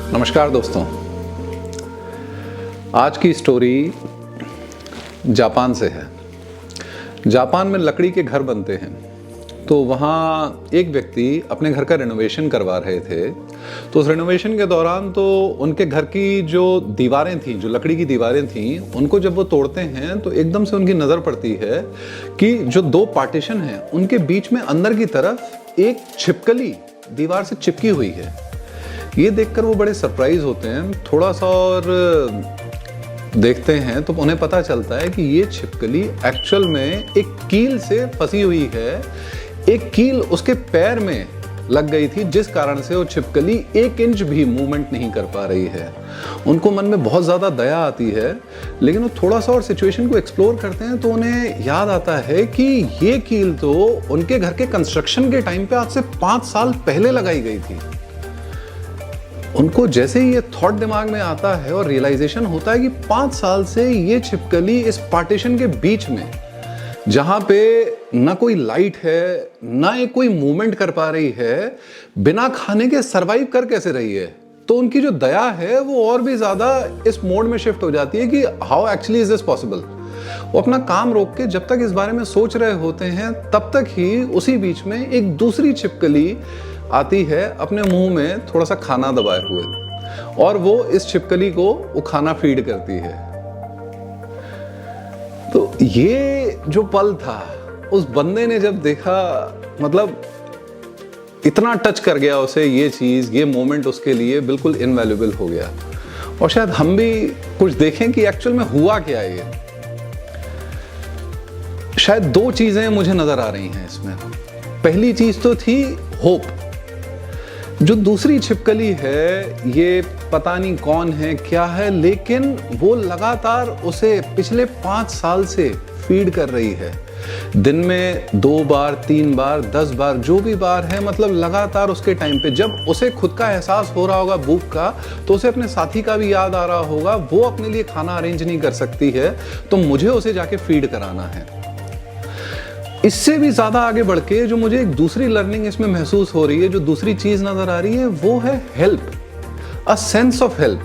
नमस्कार दोस्तों, आज की स्टोरी जापान से है। जापान में लकड़ी के घर बनते हैं, तो वहाँ एक व्यक्ति अपने घर का रेनोवेशन करवा रहे थे। तो उस रेनोवेशन के दौरान तो उनके घर की जो दीवारें थीं, जो लकड़ी की दीवारें थीं, उनको जब वो तोड़ते हैं तो एकदम से उनकी नज़र पड़ती है कि जो दो पार्टीशन हैं उनके बीच में अंदर की तरफ एक छिपकली दीवार से चिपकी हुई है। ये देखकर वो बड़े सरप्राइज होते हैं। थोड़ा सा और देखते हैं तो उन्हें पता चलता है कि ये छिपकली एक्चुअल में एक कील से फंसी हुई है। एक कील उसके पैर में लग गई थी, जिस कारण से वो छिपकली 1 इंच भी मूवमेंट नहीं कर पा रही है। उनको मन में बहुत ज़्यादा दया आती है, लेकिन वो थोड़ा सा और सिचुएशन को एक्सप्लोर करते हैं तो उन्हें याद आता है कि ये कील तो उनके घर के कंस्ट्रक्शन के टाइम पे आज से 5 साल पहले लगाई गई थी। उनको जैसे ही ये थॉट दिमाग में आता है और रियलाइजेशन होता है कि 5 साल से ये छिपकली इस पार्टीशन के बीच में, जहां पे ना कोई लाइट है ना ये कोई मूवमेंट कर पा रही है, बिना खाने के सरवाइव कर कैसे रही है। तो उनकी जो दया है वो और भी ज्यादा इस मोड में शिफ्ट हो जाती है कि how actually is this possible. वो अपना काम रोक के जब तक इस बारे में सोच रहे होते हैं, तब तक ही उसी बीच में एक दूसरी छिपकली आती है अपने मुंह में थोड़ा सा खाना दबाए हुए, और वो इस छिपकली को वो खाना फीड करती है। तो ये जो पल था, उस बंदे ने जब देखा, मतलब इतना टच कर गया उसे ये चीज, ये मोमेंट उसके लिए बिल्कुल इनवैल्यूएबल हो गया। और शायद हम भी कुछ देखें कि एक्चुअल में हुआ क्या है। ये शायद 2 चीजें मुझे नजर आ रही हैं इसमें। पहली चीज तो थी होप। जो दूसरी छिपकली है, ये पता नहीं कौन है क्या है, लेकिन वो लगातार उसे पिछले 5 साल से फीड कर रही है। दिन में 2 बार, 3 बार, 10 बार, जो भी बार है, मतलब लगातार उसके टाइम पे जब उसे खुद का एहसास हो रहा होगा भूख का, तो उसे अपने साथी का भी याद आ रहा होगा। वो अपने लिए खाना अरेंज नहीं कर सकती है, तो मुझे उसे जाके फीड कराना है। इससे भी ज्यादा आगे बढ़ के जो मुझे एक दूसरी लर्निंग इसमें महसूस हो रही है, जो दूसरी चीज नजर आ रही है, वो है help, a sense of help.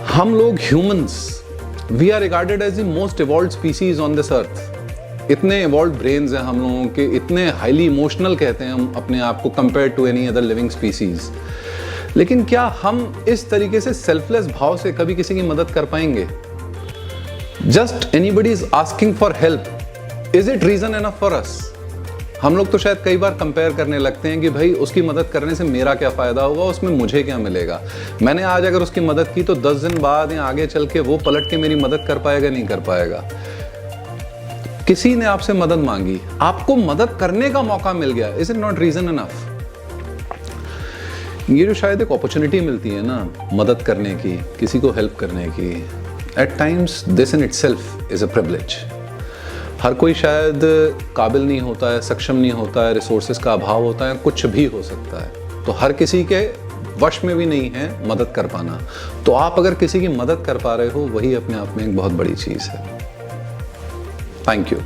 हम लोग humans, we are regarded as the most evolved species on this earth. इतने इवॉल्व्ड ब्रेन्स हैं हम लोगों के, इतने हाईली इमोशनल कहते हैं हम अपने आप को compare to any other living species. लेकिन क्या हम इस तरीके से सेल्फलेस भाव से कभी किसी की मदद कर पाएंगे? Just anybody is asking for help, is it reason enough for us? हम लोग तो शायद कई बार कंपेयर करने लगते हैं कि भाई उसकी मदद करने से मेरा क्या फायदा होगा, उसमें मुझे क्या मिलेगा। मैंने आज अगर उसकी मदद की तो 10 दिन बाद या आगे चल के वो पलट के मेरी मदद कर पाएगा, नहीं कर पाएगा। किसी ने आपसे मदद मांगी, आपको मदद करने का मौका मिल गया, is it not reason enough? ये जो शायद एक अपॉर्चुनिटी मिलती है ना मदद करने की, किसी को हेल्प करने की, at times this in itself is a privilege. हर कोई शायद काबिल नहीं होता है, सक्षम नहीं होता है, रिसोर्सेज का अभाव होता है, कुछ भी हो सकता है, तो हर किसी के वश में भी नहीं है मदद कर पाना। तो आप अगर किसी की मदद कर पा रहे हो, वही अपने आप में एक बहुत बड़ी चीज़ है। Thank you.